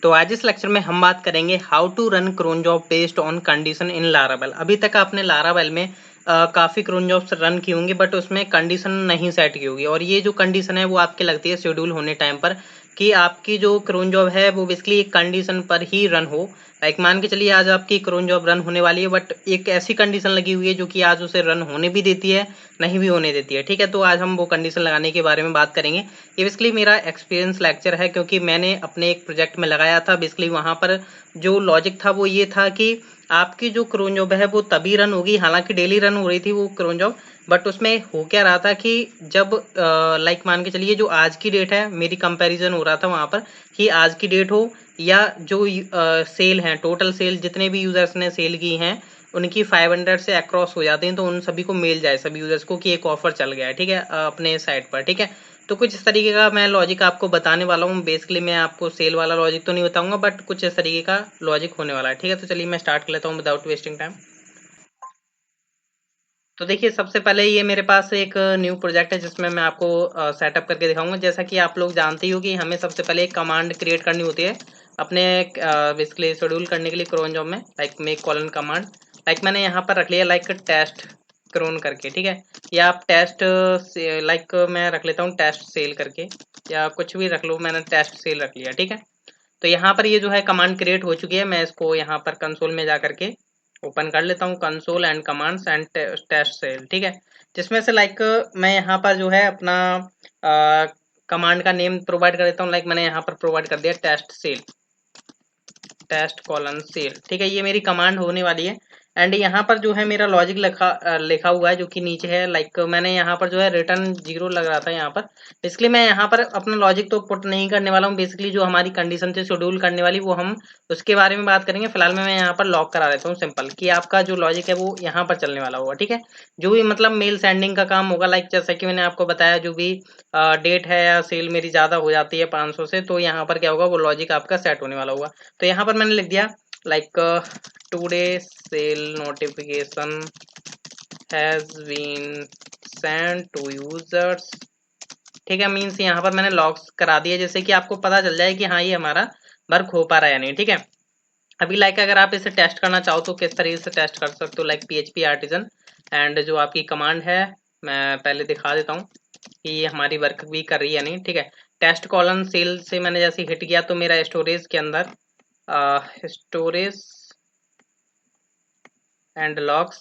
तो आज इस लेक्चर में हम बात करेंगे how to run cron job based on condition in Laravel. अभी तक आपने लारावेल में काफ़ी क्रोन जॉब्स रन की होंगी, बट उसमें कंडीशन नहीं सेट की होगी। और ये जो कंडीशन है वो आपकी लगती है शेड्यूल होने टाइम पर कि आपकी जो क्रोन जॉब है वो बेसिकली एक कंडीशन पर ही रन हो। लाइक मान के चलिए आज आपकी क्रोन जॉब रन होने वाली है, बट एक ऐसी कंडीशन लगी हुई है जो कि आज उसे रन होने भी देती है, नहीं भी होने देती है। ठीक है, तो आज हम वो कंडीशन लगाने के बारे में बात करेंगे। ये बेसिकली मेरा एक्सपीरियंस लेक्चर है, क्योंकि मैंने अपने एक प्रोजेक्ट में लगाया था। बेसिकली वहाँ पर जो लॉजिक था वो ये था कि आपकी जो क्रोन जॉब है वो तभी रन होगी, हालांकि डेली रन हो रही थी वो क्रोन जॉब, बट उसमें हो क्या रहा था कि जब लाइक मान के चलिए जो आज की डेट है, मेरी कंपैरिजन हो रहा था वहाँ पर कि आज की डेट हो या जो सेल हैं, टोटल सेल जितने भी यूजर्स ने सेल की हैं उनकी 500 से अक्रॉस हो जाते हैं, तो उन सभी को मेल जाए सभी यूजर्स को कि एक ऑफर चल गया है। ठीक है, अपने साइट पर। ठीक है, तो कुछ इस तरीके का मैं लॉजिक आपको बताने वाला हूँ। बेसिकली मैं आपको सेल वाला लॉजिक तो नहीं बताऊंगा, बट कुछ इस तरीके का लॉजिक होने वाला है। ठीक है, तो चलिए मैं स्टार्ट कर लेता हूँ विदाउट वेस्टिंग टाइम। तो देखिए, सबसे पहले ये मेरे पास एक न्यू प्रोजेक्ट है जिसमें मैं आपको सेटअप करके दिखाऊंगा। जैसा कि आप लोग जानते ही हो कि हमें सबसे पहले एक कमांड क्रिएट करनी होती है अपने बेसिकली शेड्यूल करने के लिए क्रोन जॉब में, like make colon command. Like मैंने यहाँ पर रख लिया लाइक टेस्ट क्रोन करके। ठीक है, या आप टेस्ट लाइक मैं रख लेता हूँ टेस्ट सेल करके, या कुछ भी रख लो, मैंने टेस्ट सेल रख लिया। ठीक है, तो यहाँ पर ये जो है कमांड क्रिएट हो चुकी है। मैं इसको यहाँ पर कंसोल में जा करके ओपन कर लेता हूँ, console and commands and test sale. ठीक है, जिसमें से लाइक मैं यहाँ पर जो है अपना कमांड का नेम प्रोवाइड कर देता हूँ। लाइक मैंने यहाँ पर प्रोवाइड कर दिया test sale, test colon sale. ठीक है, ये मेरी कमांड होने वाली है। एंड यहाँ पर जो है मेरा लॉजिक लिखा हुआ है जो कि नीचे है। लाइक मैंने यहाँ पर जो है रिटर्न 0 लग रहा था यहाँ पर, इसलिए मैं यहाँ पर अपना लॉजिक तो पुट नहीं करने वाला हूँ। बेसिकली जो हमारी कंडीशन से शेड्यूल करने वाली वो हम उसके बारे में बात करेंगे। फिलहाल में मैं यहाँ पर लॉक करा देता हूँ सिंपल, कि आपका जो लॉजिक है वो यहाँ पर चलने वाला होगा। ठीक है, जो भी मतलब मेल सेंडिंग का काम होगा, लाइक जैसा कि मैंने आपको बताया, जो भी डेट है या सेल मेरी ज़्यादा हो जाती है 500 से, तो यहाँ पर क्या होगा, वो लॉजिक आपका सेट होने वाला होगा। तो यहाँ पर मैंने लिख दिया like today sale notification has been send to users. ठीक है, मीन्स यहाँ पर मैंने लॉक्स करा दिया, जैसे कि आपको पता चल जाए कि हाँ ये हमारा वर्क हो पा रहा है या नहीं। ठीक है, अभी लाइक अगर आप इसे टेस्ट करना चाहो तो किस तरीके से टेस्ट कर सकते हो, लाइक PHP आर्टिजन एंड जो आपकी कमांड है मैं पहले दिखा देता हूँ कि ये हमारी वर्क भी कर रही है नहीं। ठीक है, टेस्ट कॉलन सेल से मैंने जैसे हिट किया तो मेरा स्टोरेज के अंदर स्टोरेज एंड लॉग्स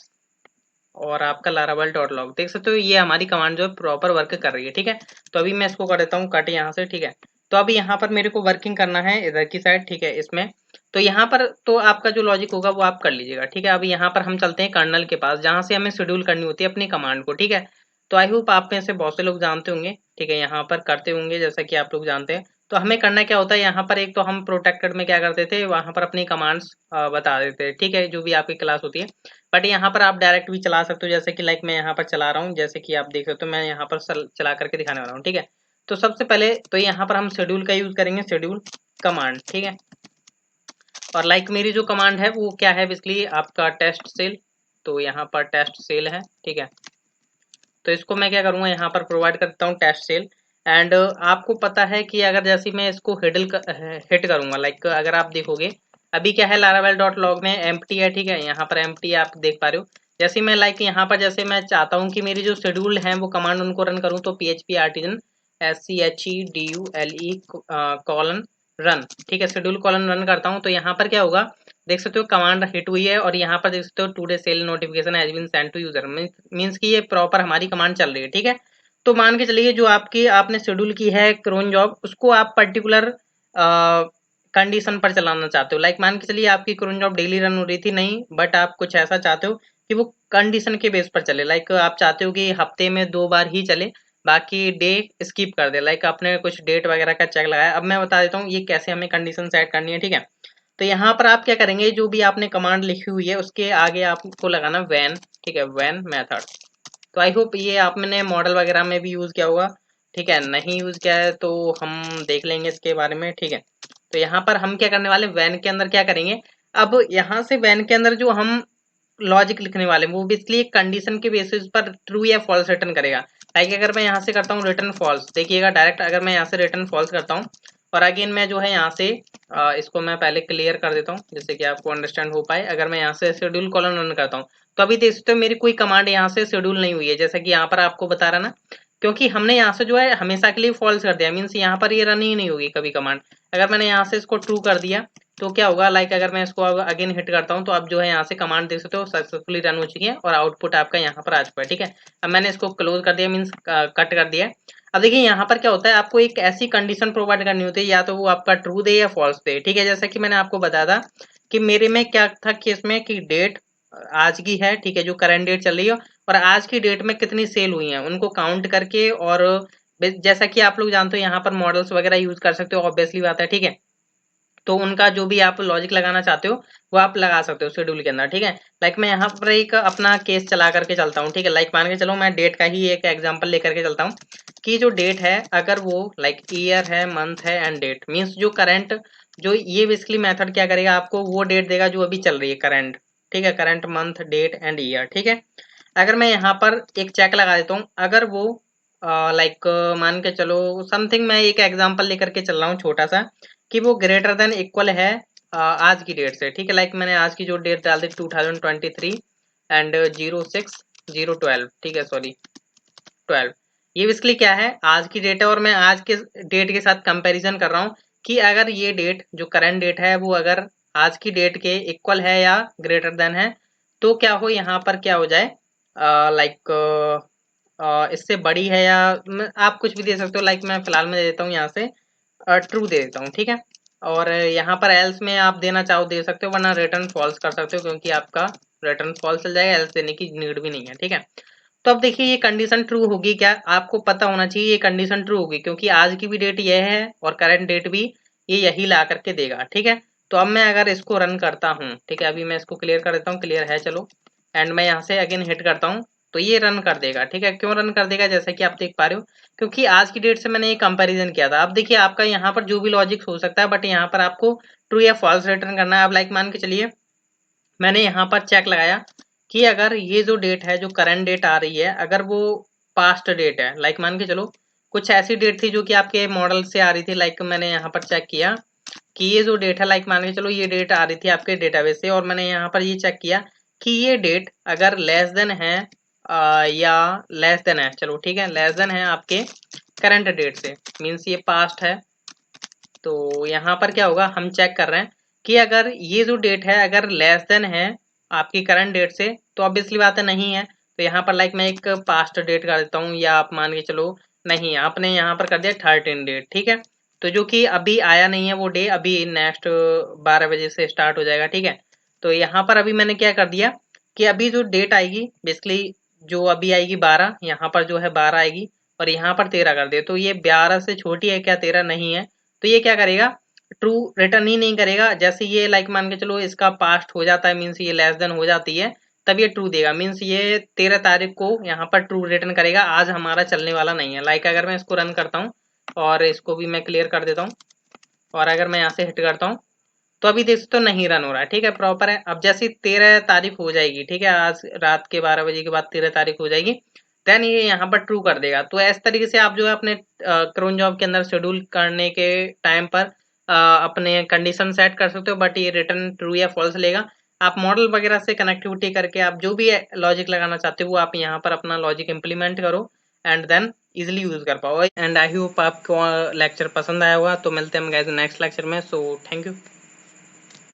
और आपका लारावेल डॉट लॉग देख सकते हो, ये हमारी कमांड जो है प्रॉपर वर्क कर रही है। ठीक है, तो अभी मैं इसको कर देता हूँ कट यहाँ से। ठीक है, तो अभी यहाँ पर मेरे को वर्किंग करना है इधर की साइड। ठीक है, इसमें तो यहाँ पर तो आपका जो लॉजिक होगा वो आप कर लीजिएगा। ठीक है, अभी यहाँ पर हम चलते हैं कर्नल के पास, जहाँ से हमें शेड्यूल करनी होती है अपनी कमांड को। ठीक है, तो आई होप आप में से बहुत से लोग जानते होंगे। ठीक है, यहाँ पर करते होंगे जैसा कि आप लोग जानते हैं। तो हमें करना क्या होता है, यहाँ पर एक तो हम प्रोटेक्टेड में क्या करते थे, वहाँ पर अपनी कमांड्स बता देते थे। ठीक है, जो भी आपकी क्लास होती है, बट यहाँ पर आप डायरेक्ट भी चला सकते हो, जैसे कि लाइक मैं यहाँ पर चला रहा हूँ, जैसे कि आप देख सकते हो मैं यहाँ पर चला करके दिखाने वाला हूँ। ठीक है, तो सबसे पहले तो यहाँ पर हम शेड्यूल का यूज करेंगे, शेड्यूल कमांड। ठीक है, और लाइक मेरी जो कमांड है वो क्या है, बेसिकली आपका टेस्ट सेल। तो यहाँ पर टेस्ट सेल है। ठीक है, तो इसको मैं क्या करूँगा, यहाँ पर प्रोवाइड करता हूँ टेस्ट सेल। एंड आपको पता है कि अगर जैसे मैं इसको हिट करूँगा, लाइक अगर आप देखोगे अभी क्या है, लारावेल डॉट लॉग में एम्प्टी है। ठीक है, यहाँ पर एम्प्टी आप देख पा रहे हो। जैसे मैं लाइक यहाँ पर जैसे मैं चाहता हूँ कि मेरी जो शेड्यूल है वो कमांड उनको रन करूँ, तो PHP artisan SCHEDULE colon run. ठीक है, शेड्यूल कॉलन रन करता हूँ, तो यहाँ पर क्या होगा, देख सकते हो कमांड हिट हुई है, और यहाँ पर देख सकते हो today sale notification has been send to user, means कि ये प्रॉपर हमारी कमांड चल रही है। ठीक है, तो मान के चलिए जो आपकी आपने शेड्यूल की है क्रोन जॉब, उसको आप पर्टिकुलर कंडीशन पर चलाना चाहते हो। लाइक मान के चलिए आपकी क्रोन जॉब डेली रन हो रही थी, नहीं, बट आप कुछ ऐसा चाहते हो कि वो कंडीशन के बेस पर चले। लाइक आप चाहते हो कि हफ्ते में 2 बार ही चले, बाकी डे स्किप कर दे। लाइक आपने कुछ डेट वगैरह का चेक लगाया। अब मैं बता देता हूँ ये कैसे हमें कंडीशन सेट करनी है। ठीक है, तो यहाँ पर आप क्या करेंगे, जो भी आपने कमांड लिखी हुई है उसके आगे आपको लगाना वैन। ठीक है, वैन मेथड। तो आई होप ये आपने मॉडल वगैरह में भी यूज किया होगा। ठीक है, नहीं यूज किया है तो हम देख लेंगे इसके बारे में। ठीक है, तो यहाँ पर हम क्या करने वाले, वैन के अंदर क्या करेंगे, अब यहाँ से वैन के अंदर जो हम लॉजिक लिखने वाले वो बेसिकली एक कंडीशन के बेसिस पर ट्रू या फॉल्स रिटर्न करेगा। लाइक अगर मैं यहाँ से करता हूँ रिटर्न फॉल्स, देखिएगा डायरेक्ट अगर मैं यहाँ से रिटर्न फॉल्स करता हूँ और अगेन मैं जो है यहाँ से इसको मैं पहले क्लियर कर देता हूँ जिससे कि आपको अंडरस्टैंड हो पाए। अगर मैं यहाँ से शेड्यूल कॉलन रन करता हूँ तो अभी देख सकते हो मेरी कोई कमांड यहाँ से शेड्यूल नहीं हुई है, जैसा कि यहाँ पर आपको बता रहा ना, क्योंकि हमने यहाँ से जो है हमेशा के लिए फॉल्स कर दिया, मीन्स यहाँ पर ये रन ही नहीं होगी कभी कमांड। अगर मैंने यहाँ से इसको ट्रू कर दिया तो क्या होगा, लाइक अगर मैं इसको अगेन हिट करता हूँ तो आप जो है यहाँ से कमांड देख सकते हो सक्सेसफुली रन हो चुकी है और आउटपुट आपका यहाँ पर आ चुका है। ठीक है, अब मैंने इसको क्लोज कर दिया, मीन्स कट कर दिया। अब देखिए यहाँ पर क्या होता है, आपको एक ऐसी कंडीशन प्रोवाइड करनी होती है, या तो वो आपका ट्रू दे या फॉल्स दे। ठीक है, जैसा कि मैंने आपको बताया था कि मेरे में क्या था केस में कि डेट आज की है, ठीक है, जो करंट डेट चल रही है, और आज की डेट में कितनी सेल हुई है उनको काउंट करके, और जैसा कि आप लोग जानते हो यहाँ पर मॉडल्स वगैरह यूज कर सकते हो, ऑब्वियसली बात है। ठीक है, तो उनका जो भी आप लॉजिक लगाना चाहते हो वो आप लगा सकते हो शेड्यूल के अंदर। ठीक है, लाइक मैं यहाँ पर एक अपना केस चला करके चलता हूँ। ठीक है, लाइक मान के चलो मैं डेट का ही एक एग्जांपल लेकर के चलता हूँ कि जो डेट है अगर वो लाइक ईयर है, मंथ है एंड डेट, मीन्स जो करंट, जो ये बेसिकली मेथड क्या करेगा, आपको वो डेट देगा जो अभी चल रही है करंट। ठीक है, current month date and year. ठीक है, अगर मैं यहाँ पर एक चेक लगा देता हूँ, अगर वो लाइक मान के चलो समथिंग, मैं एक एग्जांपल लेकर के चल रहा हूँ छोटा सा, कि वो ग्रेटर देन इक्वल है आज की डेट से। ठीक है, लाइक मैंने आज की जो डेट डाल दी 2023 एंड 06/0/12। ठीक है, सॉरी 12। ये बेसिकली क्या है, आज की डेट है और मैं आज के डेट के साथ कंपैरिजन कर रहा हूँ कि अगर ये डेट जो करंट डेट है वो अगर आज की डेट के इक्वल है या ग्रेटर देन है तो क्या हो, यहाँ पर क्या हो जाए, लाइक इससे बड़ी है, या आप कुछ भी दे सकते हो। लाइक मैं फिलहाल में दे देता हूँ यहाँ से ट्रू दे देता हूँ। ठीक है, और यहाँ पर एल्स में आप देना चाहो दे सकते हो, वरना रिटर्न फॉल्स कर सकते हो, क्योंकि आपका रिटर्न फॉल्स चल जाएगा, एल्स देने की नीड भी नहीं है। ठीक है, तो अब देखिए ये कंडीशन ट्रू होगी क्या, आपको पता होना चाहिए ये कंडीशन ट्रू होगी, क्योंकि आज की भी डेट ये है और करंट डेट भी ये यही ला करके देगा। ठीक है, तो अब मैं अगर इसको रन करता हूँ, ठीक है, अभी मैं इसको क्लियर कर देता हूँ, क्लियर है चलो, एंड मैं यहाँ से अगेन हिट करता हूँ तो ये रन कर देगा। ठीक है, क्यों रन कर देगा, जैसा कि आप देख पा रहे हो, क्योंकि आज की डेट से मैंने ये कंपैरिजन किया था। अब देखिए आपका यहाँ पर जो भी लॉजिक हो सकता है, बट यहाँ पर आपको ट्रू या फॉल्स रिटर्न करना है। अब लाइक मान के चलिए मैंने यहाँ पर चेक लगाया कि अगर ये जो डेट है, जो करंट डेट आ रही है, अगर वो पास्ट डेट है, लाइक मान के चलो कुछ ऐसी डेट थी जो कि आपके मॉडल से आ रही थी, लाइक मैंने यहाँ पर चेक किया कि ये जो डेट है, लाइक मान के चलो ये डेट आ रही थी आपके डेटाबेस से, और मैंने यहाँ पर ये चेक किया कि ये डेट अगर लेस देन है या लेस देन है, चलो ठीक है, लेस देन है आपके करंट डेट से, मीन्स ये पास्ट है। तो यहाँ पर क्या होगा, हम चेक कर रहे हैं कि अगर ये जो डेट है अगर लेस देन है आपकी करंट डेट से, तो ऑब्वियसली बात है नहीं है। तो यहाँ पर लाइक मैं एक पास्ट डेट कर देता हूँ, या आप मान के चलो नहीं, आपने यहाँ पर कर दिया 13 डेट। ठीक है, तो जो कि अभी आया नहीं है वो डे, अभी नेक्स्ट 12 बजे से स्टार्ट हो जाएगा। ठीक है, तो यहाँ पर अभी मैंने क्या कर दिया कि अभी जो डेट आएगी बेसिकली जो अभी आएगी 12, यहाँ पर जो है 12 आएगी, और यहाँ पर 13 कर दे, तो ये 12 से छोटी है क्या, 13 नहीं है, तो ये क्या करेगा, ट्रू रिटर्न ही नहीं करेगा। जैसे ये लाइक मान के चलो इसका पास्ट हो जाता है, मीन्स ये लेस देन हो जाती है, तब ये ट्रू देगा, मीन्स ये 13 तारीख को यहाँ पर ट्रू रिटर्न करेगा, आज हमारा चलने वाला नहीं है। लाइक अगर मैं इसको रन करता हूँ और इसको भी मैं क्लियर कर देता हूँ, और अगर मैं यहाँ से हिट करता हूँ तो अभी देख सकते हो नहीं रन हो रहा है। ठीक है, प्रॉपर है। अब जैसे 13 तारीख हो जाएगी, ठीक है, आज रात के 12 बजे के बाद 13 तारीख हो जाएगी, देन ये यहाँ पर ट्रू कर देगा। तो इस तरीके से आप जो है अपने क्रोन जॉब के अंदर शेड्यूल करने के टाइम पर अपने कंडीशन सेट कर सकते हो, बट ये रिटर्न ट्रू या फॉल्स लेगा। आप मॉडल वगैरह से कनेक्टिविटी करके आप जो भी लॉजिक लगाना चाहते हो वो आप यहाँ पर अपना लॉजिक इम्प्लीमेंट करो एंड देन इजिली यूज कर पाओ। एंड आई होप आपको लेक्चर पसंद आया होगा। तो मिलते हैं हम गाइस नेक्स्ट लेक्चर में। So thank you.